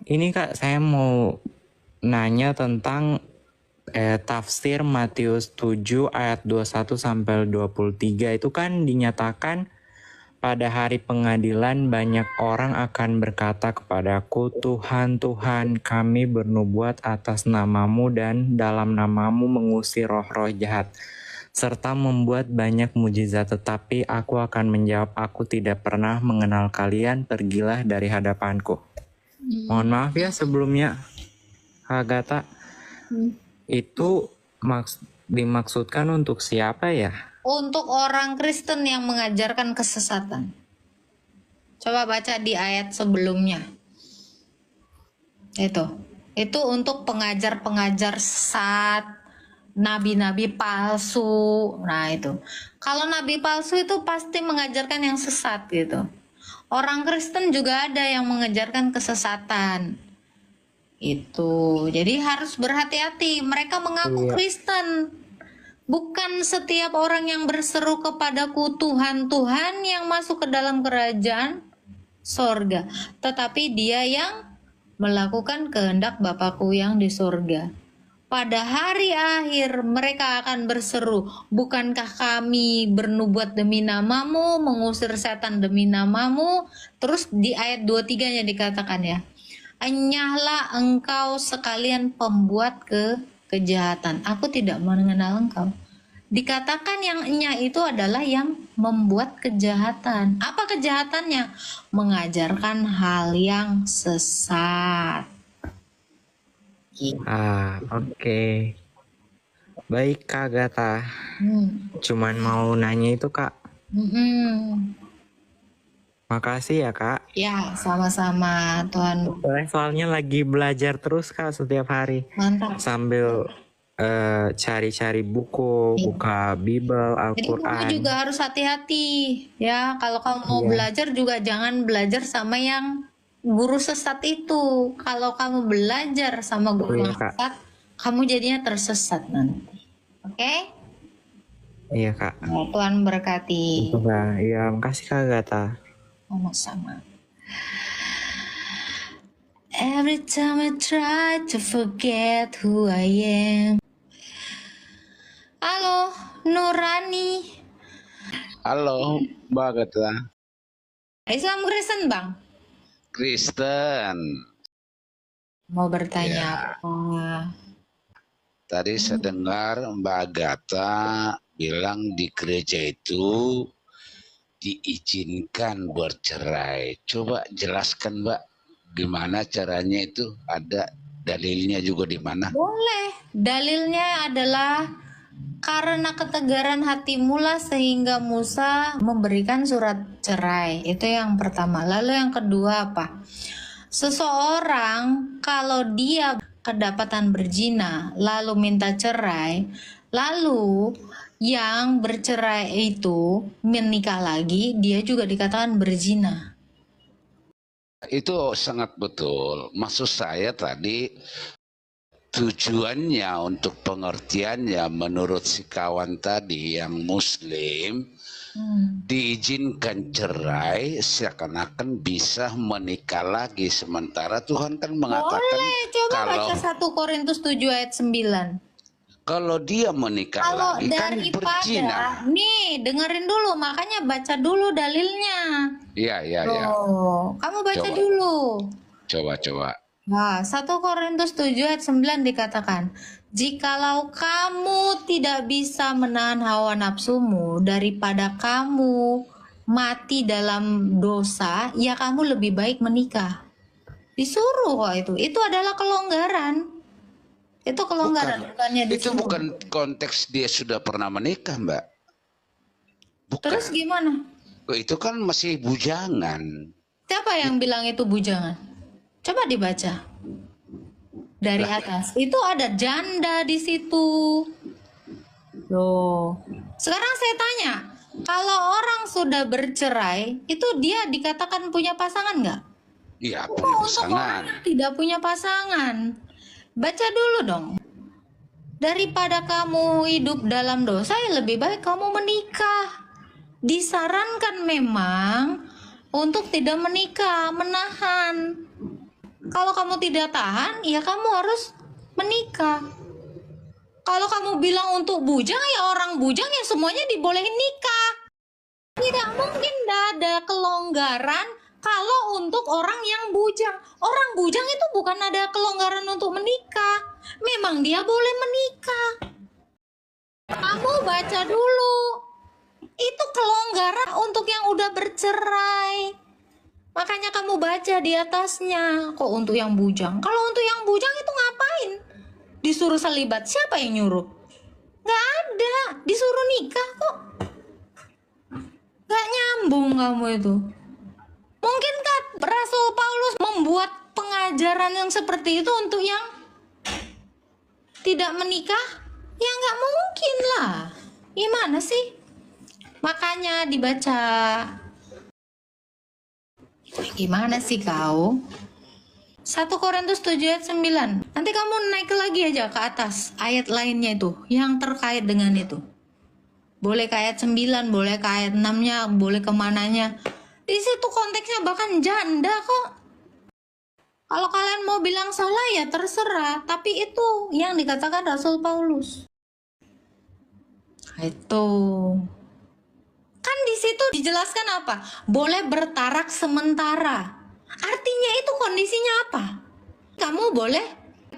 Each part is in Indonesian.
Ini Kak, saya mau nanya tentang tafsir Matius 7 ayat 21 sampai 23. Itu kan dinyatakan pada hari pengadilan banyak orang akan berkata kepadaku, Tuhan, Tuhan, kami bernubuat atas namamu dan dalam namamu mengusir roh-roh jahat, serta membuat banyak mujizat. Tetapi aku akan menjawab, aku tidak pernah mengenal kalian, pergilah dari hadapanku. Mohon maaf ya sebelumnya, Agatha. Itu dimaksudkan untuk siapa ya? Untuk orang Kristen yang mengajarkan kesesatan. Coba baca di ayat sebelumnya. Itu untuk pengajar-pengajar sesat, nabi-nabi palsu. Nah itu. Kalau nabi palsu itu pasti mengajarkan yang sesat gitu. Orang Kristen juga ada yang mengajarkan kesesatan. Itu. Jadi harus berhati-hati. Mereka mengaku Kristen. Bukan setiap orang yang berseru kepadaku Tuhan, Tuhan yang masuk ke dalam kerajaan sorga. Tetapi dia yang melakukan kehendak Bapakku yang di sorga. Pada hari akhir mereka akan berseru, bukankah kami bernubuat demi namamu, mengusir setan demi namamu? Terus di ayat 23-nya dikatakan ya, enyahlah engkau sekalian pembuat kejahatan, aku tidak mengenal engkau. Dikatakan yang enyah itu adalah yang membuat kejahatan. Apa kejahatannya? Mengajarkan hal yang sesat. Oke. Baik Kak Agatha. Cuman mau nanya itu Kak. Makasih ya Kak. Ya, sama-sama Tuhan. Soalnya lagi belajar terus Kak setiap hari. Mantap. Sambil cari-cari buku, buka Bible, Jadi kamu Al-Quran. juga harus hati-hati ya. Kalau kamu mau belajar juga jangan belajar sama yang guru sesat itu. Kalau kamu belajar sama guru yang sesat, kamu jadinya tersesat nanti. Oke? Iya Kak. Ya, Tuhan berkati. Iya, makasih Kak Agatha. Sama-sama. Every time I try to forget who I am. Halo, Nurani. Halo, Mbak Agatha. Islam Kristen, Bang? Kristen. Mau bertanya apa? Tadi saya dengar Mbak Agatha bilang di gereja itu diizinkan bercerai. Coba jelaskan Mbak, gimana caranya itu? Ada dalilnya juga di mana? Boleh. Dalilnya adalah karena ketegaran hatimu lah sehingga Musa memberikan surat cerai. Itu yang pertama. Lalu yang kedua apa? Seseorang kalau dia kedapatan berzina lalu minta cerai, lalu yang bercerai itu menikah lagi, dia juga dikatakan berzina. Itu sangat betul. Maksud saya tadi tujuannya untuk pengertiannya menurut si kawan tadi yang muslim diizinkan cerai seakan-akan bisa menikah lagi, sementara Tuhan kan mengatakan boleh, coba kalau baca 1 Korintus 7 ayat 9. kalau dia menikah Kalau lagi kan berzina. Nih dengerin dulu, makanya baca dulu dalilnya. Iya. Kamu baca dulu. Coba. Nah, 1 Korintus 7 ayat 9 dikatakan, jikalau kamu tidak bisa menahan hawa nafsumu daripada kamu mati dalam dosa, ya kamu lebih baik menikah. Disuruh kok itu adalah kelonggaran. Itu kelonggaran, bukannya disuruh. Itu bukan konteks dia sudah pernah menikah, Mbak. Bukan. Terus gimana? Itu kan masih bujangan. Siapa yang bilang itu bujangan? Coba dibaca dari atas. Itu ada janda di situ. Loh. Sekarang saya tanya, kalau orang sudah bercerai, itu dia dikatakan punya pasangan nggak? Iya, punya pasangan. Untuk orang yang tidak punya pasangan, baca dulu dong. Daripada kamu hidup dalam dosa, ya lebih baik kamu menikah. Disarankan memang untuk tidak menikah, menahan. Kalau kamu tidak tahan, ya kamu harus menikah. Kalau kamu bilang untuk bujang, ya orang bujang ya semuanya dibolehin nikah. Tidak mungkin ada kelonggaran kalau untuk orang yang bujang. Orang bujang itu bukan ada kelonggaran untuk menikah. Memang dia boleh menikah. Kamu baca dulu. Itu kelonggaran untuk yang udah bercerai. Makanya kamu baca di atasnya. Kok untuk yang bujang? Kalau untuk yang bujang itu ngapain? Disuruh selibat, siapa yang nyuruh? Gak ada, disuruh nikah kok. Gak nyambung kamu itu. Mungkinkah Rasul Paulus membuat pengajaran yang seperti itu untuk yang tidak menikah? Ya gak mungkin lah. Gimana sih? Makanya dibaca. Gimana sih kau? 1 Korintus 7 ayat 9. Nanti kamu naik lagi aja ke atas ayat lainnya itu yang terkait dengan itu. Boleh ke ayat 9, boleh ke ayat 6-nya, boleh kemananya. Di situ konteksnya bahkan janda kok. Kalau kalian mau bilang salah ya terserah, tapi itu yang dikatakan Rasul Paulus. Itu. Kan di situ dijelaskan apa? Boleh bertarak sementara. Artinya itu kondisinya apa? Kamu boleh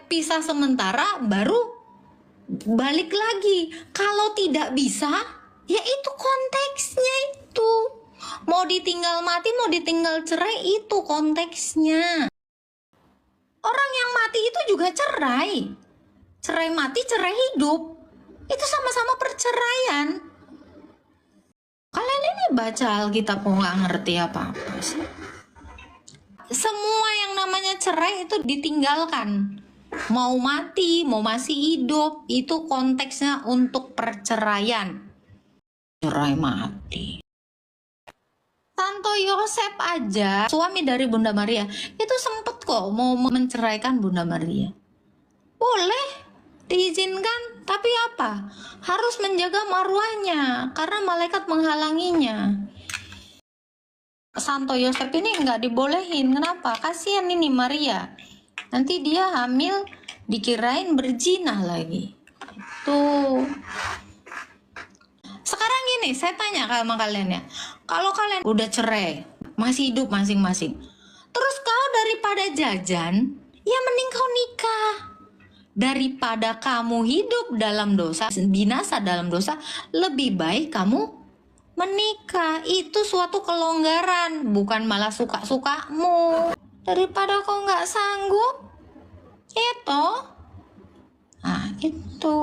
pisah sementara baru balik lagi. Kalau tidak bisa, ya itu konteksnya itu. Mau ditinggal mati, mau ditinggal cerai, itu konteksnya. Orang yang mati itu juga cerai. Cerai mati, cerai hidup. Itu sama-sama perceraian. Kalian ini baca Alkitab kok nggak ngerti apa-apa sih? Semua yang namanya cerai itu ditinggalkan. Mau mati, mau masih hidup, itu konteksnya untuk perceraian. Cerai mati. Santo Yosef aja, suami dari Bunda Maria, itu sempet kok mau menceraikan Bunda Maria. Boleh, diizinkan, tapi apa? Harus menjaga marwahnya, karena malaikat menghalanginya. Santo Yosef ini nggak dibolehin, kenapa? Kasihan ini Maria. Nanti dia hamil, dikirain berzina lagi. Tuh. Sekarang gini, saya tanya sama kalian ya. Kalau kalian udah cerai, masih hidup masing-masing. Terus kau daripada jajan, ya mending kau nikah. Daripada kamu hidup dalam dosa, binasa dalam dosa, lebih baik kamu menikah. Itu suatu kelonggaran, bukan malah suka-sukamu. Daripada kau nggak sanggup, itu. Nah, itu.